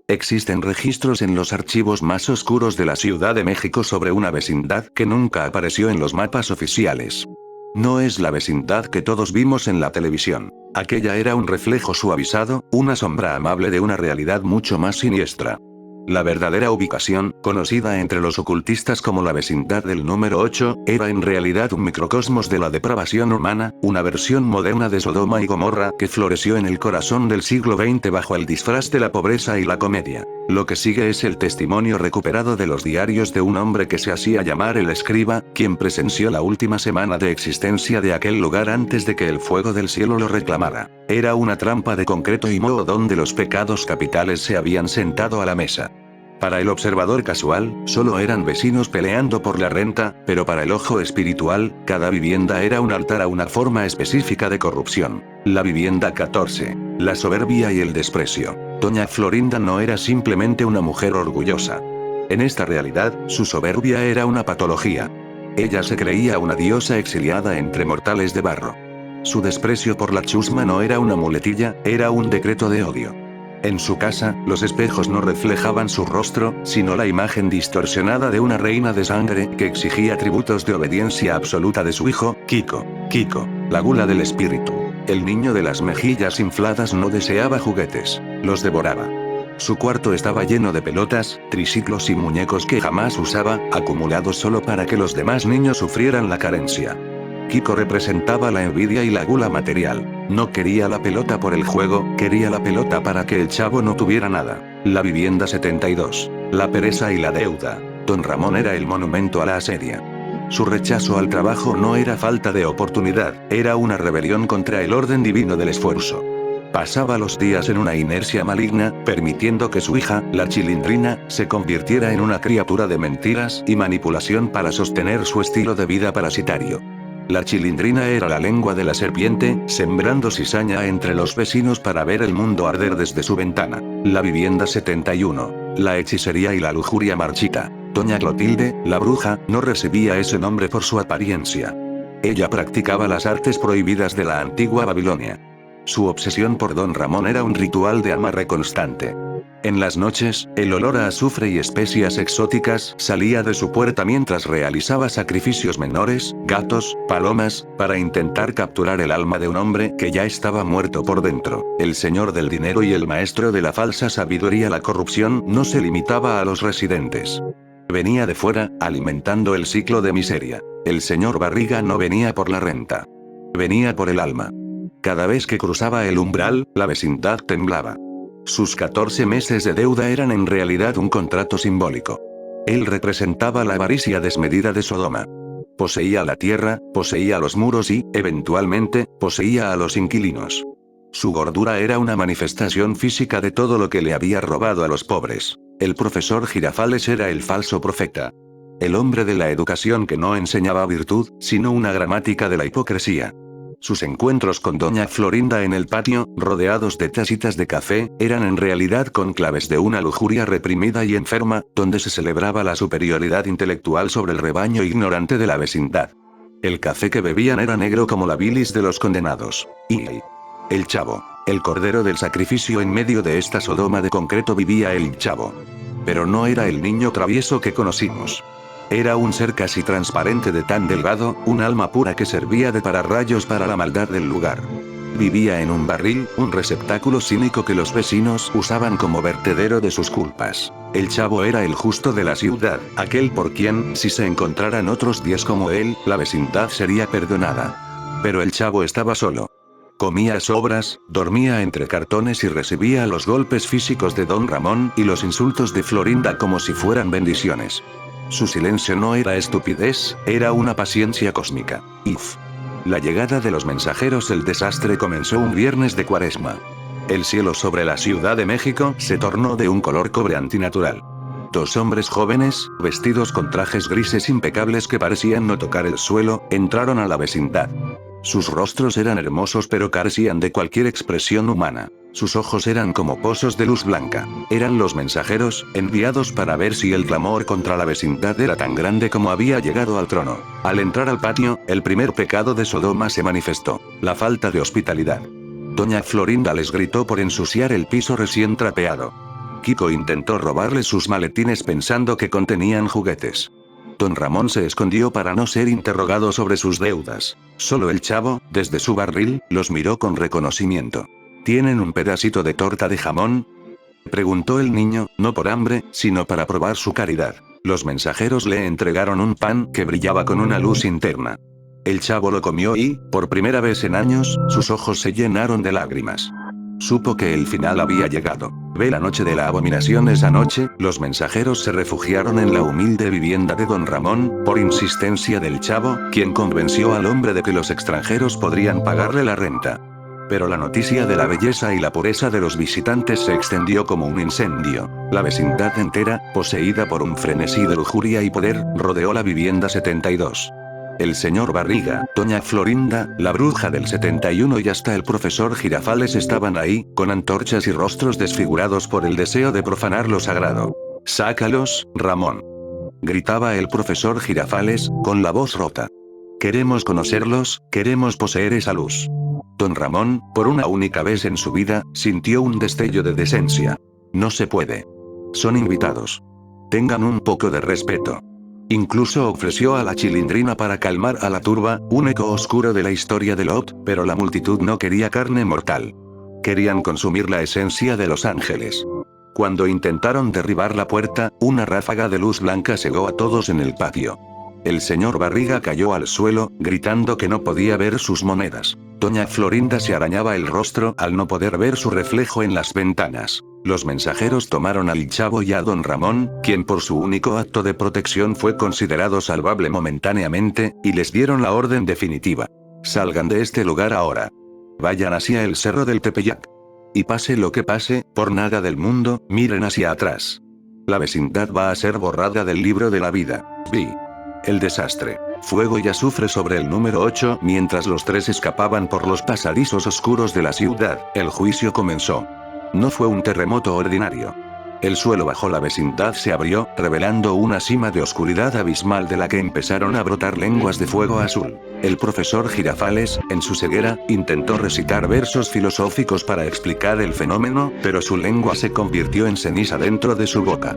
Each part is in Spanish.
Existen registros en los archivos más oscuros de la Ciudad de México sobre una vecindad que nunca apareció en los mapas oficiales. No es la vecindad que todos vimos en la televisión. Aquella era un reflejo suavizado, una sombra amable de una realidad mucho más siniestra. La verdadera ubicación, conocida entre los ocultistas como la vecindad del número 8, era en realidad un microcosmos de la depravación humana, una versión moderna de Sodoma y Gomorra que floreció en el corazón del siglo XX bajo el disfraz de la pobreza y la comedia. Lo que sigue es el testimonio recuperado de los diarios de un hombre que se hacía llamar el escriba, quien presenció la última semana de existencia de aquel lugar antes de que el fuego del cielo lo reclamara. Era una trampa de concreto y moho donde los pecados capitales se habían sentado a la mesa. Para el observador casual, solo eran vecinos peleando por la renta, pero para el ojo espiritual, cada vivienda era un altar a una forma específica de corrupción. La vivienda 14. La soberbia y el desprecio. Doña Florinda no era simplemente una mujer orgullosa. En esta realidad, su soberbia era una patología. Ella se creía una diosa exiliada entre mortales de barro. Su desprecio por la chusma no era una muletilla, era un decreto de odio. En su casa, los espejos no reflejaban su rostro, sino la imagen distorsionada de una reina de sangre que exigía tributos de obediencia absoluta de su hijo, Kiko. Kiko, la gula del espíritu. El niño de las mejillas infladas no deseaba juguetes, los devoraba. Su cuarto estaba lleno de pelotas, triciclos y muñecos que jamás usaba, acumulados solo para que los demás niños sufrieran la carencia. Kiko representaba la envidia y la gula material. No quería la pelota por el juego, quería la pelota para que el chavo no tuviera nada. La vivienda 72. La pereza y la deuda. Don Ramón era el monumento a la asedia. Su rechazo al trabajo no era falta de oportunidad, era una rebelión contra el orden divino del esfuerzo. Pasaba los días en una inercia maligna, permitiendo que su hija, la Chilindrina, se convirtiera en una criatura de mentiras y manipulación para sostener su estilo de vida parasitario. La Chilindrina era la lengua de la serpiente, sembrando cizaña entre los vecinos para ver el mundo arder desde su ventana. La vivienda 71. La hechicería y la lujuria marchita. Doña Clotilde, la bruja, no recibía ese nombre por su apariencia. Ella practicaba las artes prohibidas de la antigua Babilonia. Su obsesión por Don Ramón era un ritual de amarre constante. En las noches, el olor a azufre y especias exóticas salía de su puerta mientras realizaba sacrificios menores, gatos, palomas, para intentar capturar el alma de un hombre que ya estaba muerto por dentro. El señor del dinero y el maestro de la falsa sabiduría. La corrupción no se limitaba a los residentes. Venía de fuera, alimentando el ciclo de miseria. El señor Barriga no venía por la renta. Venía por el alma. Cada vez que cruzaba el umbral, la vecindad temblaba. Sus 14 meses de deuda eran en realidad un contrato simbólico. Él representaba la avaricia desmedida de Sodoma. Poseía la tierra, poseía los muros y, eventualmente, poseía a los inquilinos. Su gordura era una manifestación física de todo lo que le había robado a los pobres. El profesor Girafales era el falso profeta. El hombre de la educación que no enseñaba virtud, sino una gramática de la hipocresía. Sus encuentros con Doña Florinda en el patio, rodeados de tacitas de café, eran en realidad conclaves de una lujuria reprimida y enferma, donde se celebraba la superioridad intelectual sobre el rebaño ignorante de la vecindad. El café que bebían era negro como la bilis de los condenados. Y el chavo, el cordero del sacrificio. En medio de esta Sodoma de concreto vivía el chavo. Pero no era el niño travieso que conocimos. Era un ser casi transparente de tan delgado, un alma pura que servía de pararrayos para la maldad del lugar. Vivía en un barril, un receptáculo cínico que los vecinos usaban como vertedero de sus culpas. El chavo era el justo de la ciudad, aquel por quien, si se encontraran otros 10 como él, la vecindad sería perdonada. Pero el chavo estaba solo. Comía sobras, dormía entre cartones y recibía los golpes físicos de Don Ramón y los insultos de Florinda como si fueran bendiciones. Su silencio no era estupidez, era una paciencia cósmica. La llegada de los mensajeros. El desastre comenzó un viernes de Cuaresma. El cielo sobre la Ciudad de México se tornó de un color cobre antinatural. 2 hombres jóvenes, vestidos con trajes grises impecables que parecían no tocar el suelo, entraron a la vecindad. Sus rostros eran hermosos pero carecían de cualquier expresión humana. Sus ojos eran como pozos de luz blanca. Eran los mensajeros, enviados para ver si el clamor contra la vecindad era tan grande como había llegado al trono. Al entrar al patio, el primer pecado de Sodoma se manifestó: la falta de hospitalidad. Doña Florinda les gritó por ensuciar el piso recién trapeado. Kiko intentó robarle sus maletines pensando que contenían juguetes. Don Ramón se escondió para no ser interrogado sobre sus deudas. Solo el chavo, desde su barril, los miró con reconocimiento. ¿Tienen un pedacito de torta de jamón?, preguntó el niño, no por hambre, sino para probar su caridad. Los mensajeros le entregaron un pan que brillaba con una luz interna. El chavo lo comió y, por primera vez en años, sus ojos se llenaron de lágrimas. Supo que el final había llegado. Ve la noche de la abominación. Esa noche, los mensajeros se refugiaron en la humilde vivienda de don Ramón, por insistencia del chavo, quien convenció al hombre de que los extranjeros podrían pagarle la renta. Pero la noticia de la belleza y la pureza de los visitantes se extendió como un incendio. La vecindad entera, poseída por un frenesí de lujuria y poder, rodeó la vivienda 72. El señor Barriga, doña Florinda, la bruja del 71 y hasta el profesor Girafales estaban ahí, con antorchas y rostros desfigurados por el deseo de profanar lo sagrado. «Sácalos, Ramón», gritaba el profesor Girafales, con la voz rota. «Queremos conocerlos, queremos poseer esa luz». Don Ramón, por una única vez en su vida, sintió un destello de decencia. «No se puede. Son invitados. Tengan un poco de respeto». Incluso ofreció a la Chilindrina para calmar a la turba, un eco oscuro de la historia de Lot, pero la multitud no quería carne mortal. Querían consumir la esencia de los ángeles. Cuando intentaron derribar la puerta, una ráfaga de luz blanca cegó a todos en el patio. El señor Barriga cayó al suelo, gritando que no podía ver sus monedas. Doña Florinda se arañaba el rostro al no poder ver su reflejo en las ventanas. Los mensajeros tomaron al chavo y a don Ramón, quien por su único acto de protección fue considerado salvable momentáneamente, y les dieron la orden definitiva. «Salgan de este lugar ahora. Vayan hacia el cerro del Tepeyac. Y pase lo que pase, por nada del mundo, miren hacia atrás. La vecindad va a ser borrada del libro de la vida». Vi. El desastre. Fuego y azufre sobre el número 8. Mientras los tres escapaban por los pasadizos oscuros de la ciudad, el juicio comenzó. No fue un terremoto ordinario. El suelo bajo la vecindad se abrió, revelando una cima de oscuridad abismal de la que empezaron a brotar lenguas de fuego azul. El profesor Girafales, en su ceguera, intentó recitar versos filosóficos para explicar el fenómeno, pero su lengua se convirtió en ceniza dentro de su boca.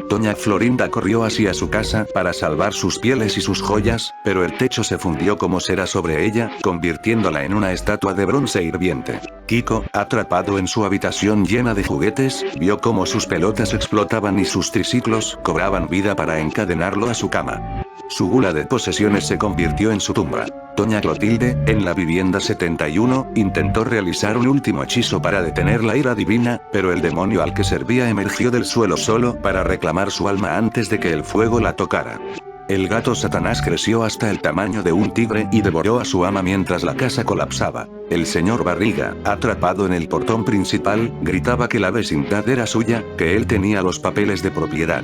Doña Florinda corrió hacia su casa para salvar sus pieles y sus joyas, pero el techo se fundió como cera sobre ella, convirtiéndola en una estatua de bronce hirviente. Kiko, atrapado en su habitación llena de juguetes, vio cómo sus pelotas explotaban y sus triciclos cobraban vida para encadenarlo a su cama. Su gula de posesiones se convirtió en su tumba. Doña Clotilde, en la vivienda 71, intentó realizar un último hechizo para detener la ira divina, pero el demonio al que servía emergió del suelo solo para reclamar su alma antes de que el fuego la tocara. El gato Satanás creció hasta el tamaño de un tigre y devoró a su ama mientras la casa colapsaba. El señor Barriga, atrapado en el portón principal, gritaba que la vecindad era suya, que él tenía los papeles de propiedad.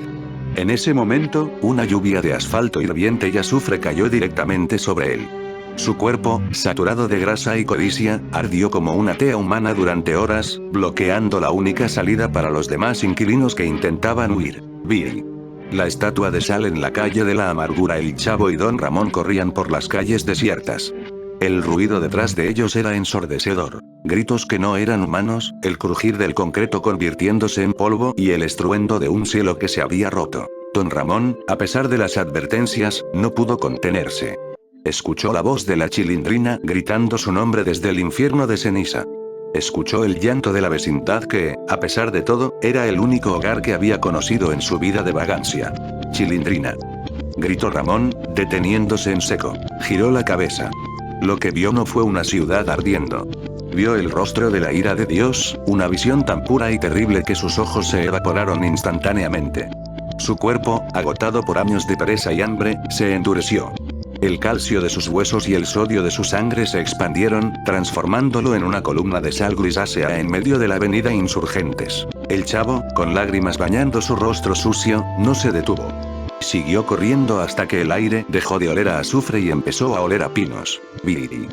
En ese momento, una lluvia de asfalto hirviente y azufre cayó directamente sobre él. Su cuerpo, saturado de grasa y codicia, ardió como una tea humana durante horas, bloqueando la única salida para los demás inquilinos que intentaban huir. Vi. La estatua de sal en la calle de la amargura. El chavo y don Ramón corrían por las calles desiertas. El ruido detrás de ellos era ensordecedor. Gritos que no eran humanos, el crujir del concreto convirtiéndose en polvo y el estruendo de un cielo que se había roto. Don Ramón, a pesar de las advertencias, no pudo contenerse. Escuchó la voz de la Chilindrina gritando su nombre desde el infierno de ceniza. Escuchó el llanto de la vecindad que, a pesar de todo, era el único hogar que había conocido en su vida de vagancia. «Chilindrina», gritó Ramón, deteniéndose en seco. Giró la cabeza. Lo que vio no fue una ciudad ardiendo. Vio el rostro de la ira de Dios, una visión tan pura y terrible que sus ojos se evaporaron instantáneamente. Su cuerpo, agotado por años de pereza y hambre, se endureció. El calcio de sus huesos y el sodio de su sangre se expandieron, transformándolo en una columna de sal grisácea en medio de la avenida Insurgentes. El chavo, con lágrimas bañando su rostro sucio, no se detuvo. Siguió corriendo hasta que el aire dejó de oler a azufre y empezó a oler a pinos. Viriri.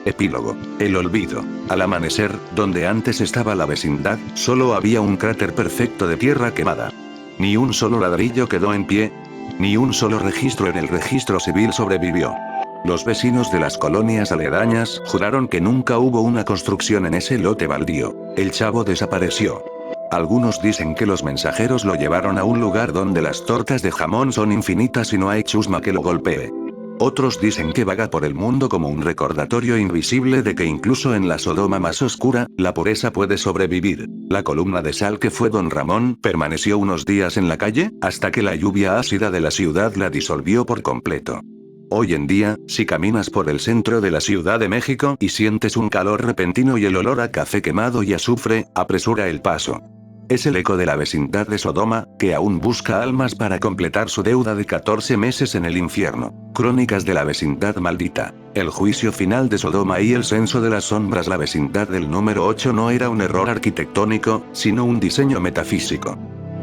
Epílogo. El olvido. Al amanecer, donde antes estaba la vecindad, solo había un cráter perfecto de tierra quemada. Ni un solo ladrillo quedó en pie. Ni un solo registro en el registro civil sobrevivió. Los vecinos de las colonias aledañas juraron que nunca hubo una construcción en ese lote baldío. El chavo desapareció. Algunos dicen que los mensajeros lo llevaron a un lugar donde las tortas de jamón son infinitas y no hay chusma que lo golpee. Otros dicen que vaga por el mundo como un recordatorio invisible de que incluso en la Sodoma más oscura, la pureza puede sobrevivir. La columna de sal que fue Don Ramón permaneció unos días en la calle, hasta que la lluvia ácida de la ciudad la disolvió por completo. Hoy en día, si caminas por el centro de la Ciudad de México y sientes un calor repentino y el olor a café quemado y azufre, apresura el paso. Es el eco de la vecindad de Sodoma, que aún busca almas para completar su deuda de 14 meses en el infierno. Crónicas de la vecindad maldita. El juicio final de Sodoma y el censo de las sombras. La vecindad del número 8 no era un error arquitectónico, sino un diseño metafísico.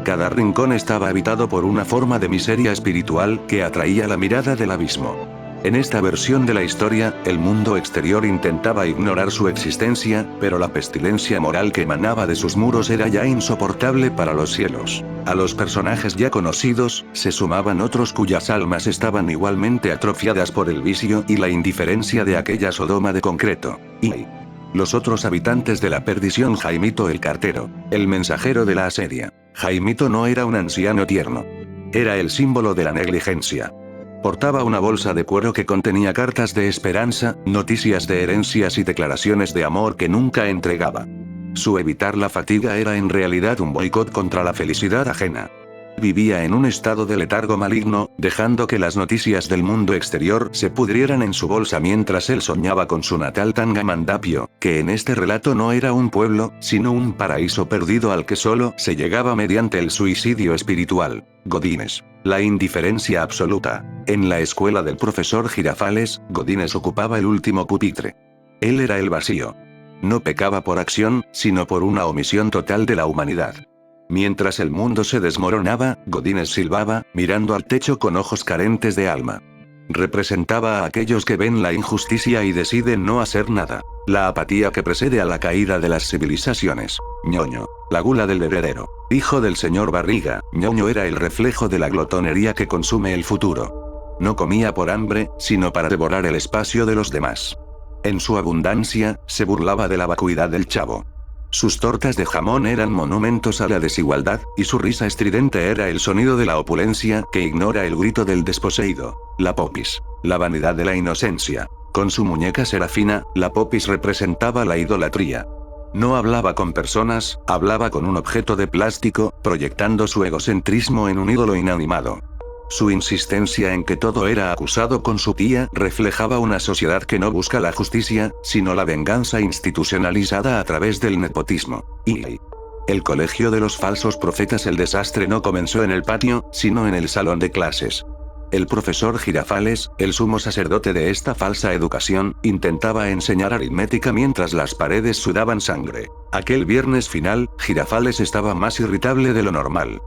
Cada rincón estaba habitado por una forma de miseria espiritual que atraía la mirada del abismo. En esta versión de la historia, el mundo exterior intentaba ignorar su existencia, pero la pestilencia moral que emanaba de sus muros era ya insoportable para los cielos. A los personajes ya conocidos, se sumaban otros cuyas almas estaban igualmente atrofiadas por el vicio y la indiferencia de aquella Sodoma de concreto. Y los otros habitantes de la perdición. Jaimito el cartero, el mensajero de la asedia. Jaimito no era un anciano tierno. Era el símbolo de la negligencia. Portaba una bolsa de cuero que contenía cartas de esperanza, noticias de herencias y declaraciones de amor que nunca entregaba. Su evitar la fatiga era en realidad un boicot contra la felicidad ajena. Vivía en un estado de letargo maligno, dejando que las noticias del mundo exterior se pudrieran en su bolsa mientras él soñaba con su natal Tangamandapio, que en este relato no era un pueblo, sino un paraíso perdido al que solo se llegaba mediante el suicidio espiritual. Godínez. La indiferencia absoluta. En la escuela del profesor Girafales, Godínez ocupaba el último pupitre. Él era el vacío. No pecaba por acción, sino por una omisión total de la humanidad. Mientras el mundo se desmoronaba, Godínez silbaba, mirando al techo con ojos carentes de alma. Representaba a aquellos que ven la injusticia y deciden no hacer nada. La apatía que precede a la caída de las civilizaciones. Ñoño. La gula del heredero. Hijo del señor Barriga, Ñoño era el reflejo de la glotonería que consume el futuro. No comía por hambre, sino para devorar el espacio de los demás. En su abundancia, se burlaba de la vacuidad del chavo. Sus tortas de jamón eran monumentos a la desigualdad, y su risa estridente era el sonido de la opulencia que ignora el grito del desposeído. La popis. La vanidad de la inocencia. Con su muñeca serafina, la popis representaba la idolatría. No hablaba con personas, hablaba con un objeto de plástico, proyectando su egocentrismo en un ídolo inanimado. Su insistencia en que todo era acusado con su tía reflejaba una sociedad que no busca la justicia, sino la venganza institucionalizada a través del nepotismo. Y el colegio de los falsos profetas. El desastre no comenzó en el patio, sino en el salón de clases. El profesor Girafales, el sumo sacerdote de esta falsa educación, intentaba enseñar aritmética mientras las paredes sudaban sangre. Aquel viernes final, Girafales estaba más irritable de lo normal.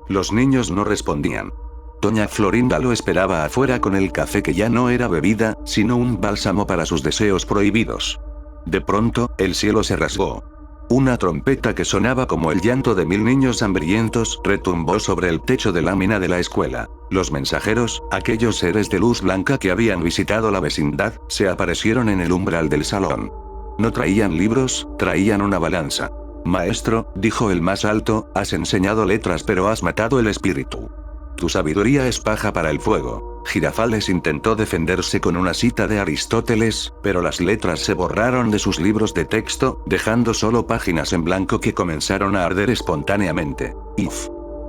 Los niños no respondían. Doña Florinda lo esperaba afuera con el café que ya no era bebida, sino un bálsamo para sus deseos prohibidos. De pronto, el cielo se rasgó. Una trompeta que sonaba como el llanto de 1000 niños hambrientos retumbó sobre el techo de lámina de la escuela. Los mensajeros, aquellos seres de luz blanca que habían visitado la vecindad, se aparecieron en el umbral del salón. No traían libros, traían una balanza. Maestro, dijo el más alto, has enseñado letras pero has matado el espíritu. Tu sabiduría es paja para el fuego. Girafales intentó defenderse con una cita de Aristóteles, pero las letras se borraron de sus libros de texto, dejando solo páginas en blanco que comenzaron a arder espontáneamente.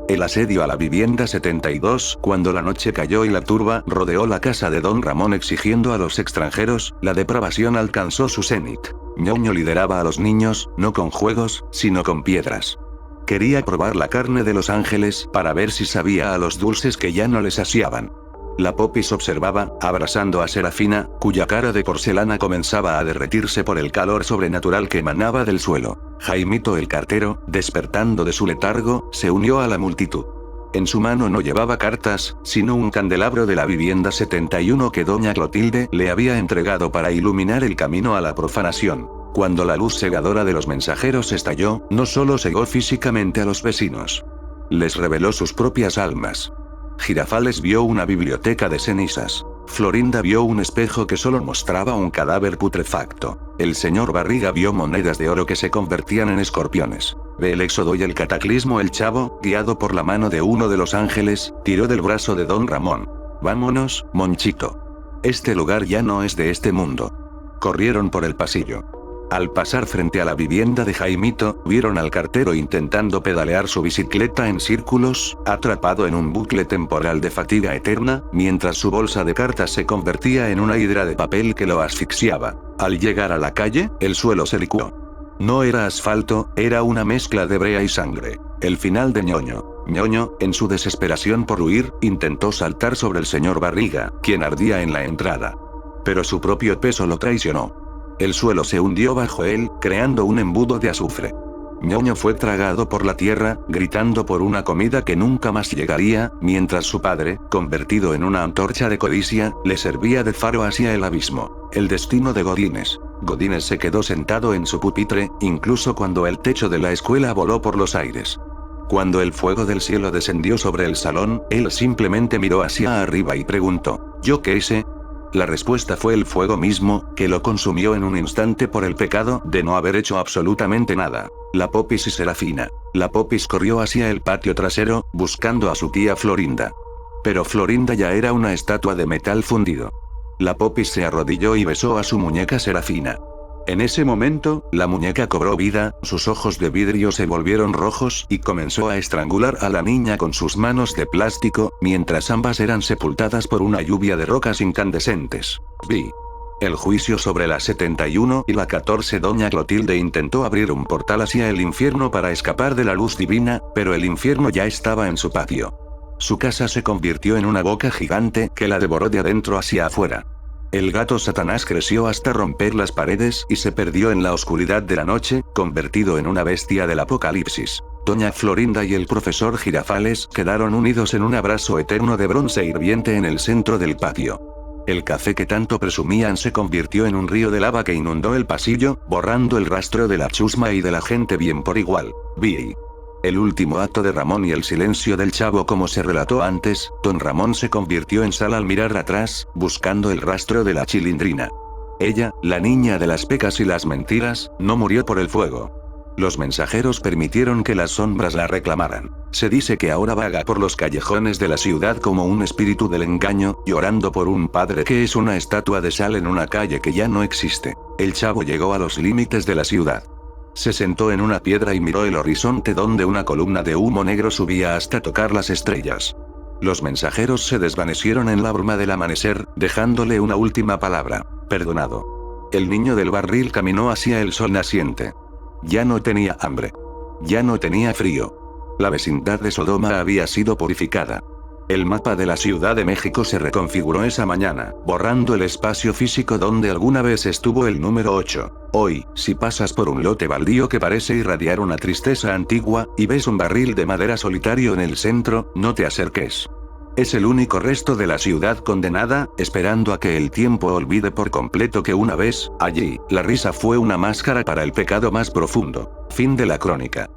El asedio a la vivienda 72. Cuando la noche cayó y la turba rodeó la casa de Don Ramón exigiendo a los extranjeros, la depravación alcanzó su cenit. Ñoño lideraba a los niños, no con juegos, sino con piedras. Quería probar la carne de los ángeles para ver si sabía a los dulces que ya no les saciaban. La popis observaba, abrazando a Serafina, cuya cara de porcelana comenzaba a derretirse por el calor sobrenatural que emanaba del suelo. Jaimito el cartero, despertando de su letargo, se unió a la multitud. En su mano no llevaba cartas, sino un candelabro de la vivienda 71 que doña Clotilde le había entregado para iluminar el camino a la profanación. Cuando la luz cegadora de los mensajeros estalló, no solo cegó físicamente a los vecinos. Les reveló sus propias almas. Girafales vio una biblioteca de cenizas. Florinda vio un espejo que solo mostraba un cadáver putrefacto. El señor Barriga vio monedas de oro que se convertían en escorpiones. Ve el éxodo y el cataclismo. El chavo, guiado por la mano de uno de los ángeles, tiró del brazo de don Ramón. Vámonos, Monchito. Este lugar ya no es de este mundo. Corrieron por el pasillo. Al pasar frente a la vivienda de Jaimito, vieron al cartero intentando pedalear su bicicleta en círculos, atrapado en un bucle temporal de fatiga eterna, mientras su bolsa de cartas se convertía en una hidra de papel que lo asfixiaba. Al llegar a la calle, el suelo se licuó. No era asfalto, era una mezcla de brea y sangre. El final de Ñoño. Ñoño, en su desesperación por huir, intentó saltar sobre el señor Barriga, quien ardía en la entrada. Pero su propio peso lo traicionó. El suelo se hundió bajo él, creando un embudo de azufre. Ñoño fue tragado por la tierra, gritando por una comida que nunca más llegaría, mientras su padre, convertido en una antorcha de codicia, le servía de faro hacia el abismo. El destino de Godínez. Godínez se quedó sentado en su pupitre, incluso cuando el techo de la escuela voló por los aires. Cuando el fuego del cielo descendió sobre el salón, él simplemente miró hacia arriba y preguntó: ¿yo qué hice? La respuesta fue el fuego mismo, que lo consumió en un instante por el pecado de no haber hecho absolutamente nada. La Popis y Serafina. La Popis corrió hacia el patio trasero, buscando a su tía Florinda. Pero Florinda ya era una estatua de metal fundido. La Popis se arrodilló y besó a su muñeca Serafina. En ese momento, la muñeca cobró vida, sus ojos de vidrio se volvieron rojos y comenzó a estrangular a la niña con sus manos de plástico, mientras ambas eran sepultadas por una lluvia de rocas incandescentes. Vi. El juicio sobre la 71 y la 14. Doña Clotilde intentó abrir un portal hacia el infierno para escapar de la luz divina, pero el infierno ya estaba en su patio. Su casa se convirtió en una boca gigante que la devoró de adentro hacia afuera. El gato Satanás creció hasta romper las paredes y se perdió en la oscuridad de la noche, convertido en una bestia del apocalipsis. Doña Florinda y el profesor Girafales quedaron unidos en un abrazo eterno de bronce hirviente en el centro del patio. El café que tanto presumían se convirtió en un río de lava que inundó el pasillo, borrando el rastro de la chusma y de la gente bien por igual. Vi. El último acto de Ramón y el silencio del chavo. Como se relató antes, don Ramón se convirtió en sal al mirar atrás, buscando el rastro de la Chilindrina. Ella, la niña de las pecas y las mentiras, no murió por el fuego. Los mensajeros permitieron que las sombras la reclamaran. Se dice que ahora vaga por los callejones de la ciudad como un espíritu del engaño, llorando por un padre que es una estatua de sal en una calle que ya no existe. El chavo llegó a los límites de la ciudad. Se sentó en una piedra y miró el horizonte donde una columna de humo negro subía hasta tocar las estrellas. Los mensajeros se desvanecieron en la bruma del amanecer, dejándole una última palabra: perdonado. El niño del barril caminó hacia el sol naciente. Ya no tenía hambre. Ya no tenía frío. La vecindad de Sodoma había sido purificada. El mapa de la Ciudad de México se reconfiguró esa mañana, borrando el espacio físico donde alguna vez estuvo el número 8. Hoy, si pasas por un lote baldío que parece irradiar una tristeza antigua, y ves un barril de madera solitario en el centro, no te acerques. Es el único resto de la ciudad condenada, esperando a que el tiempo olvide por completo que una vez, allí, la risa fue una máscara para el pecado más profundo. Fin de la crónica.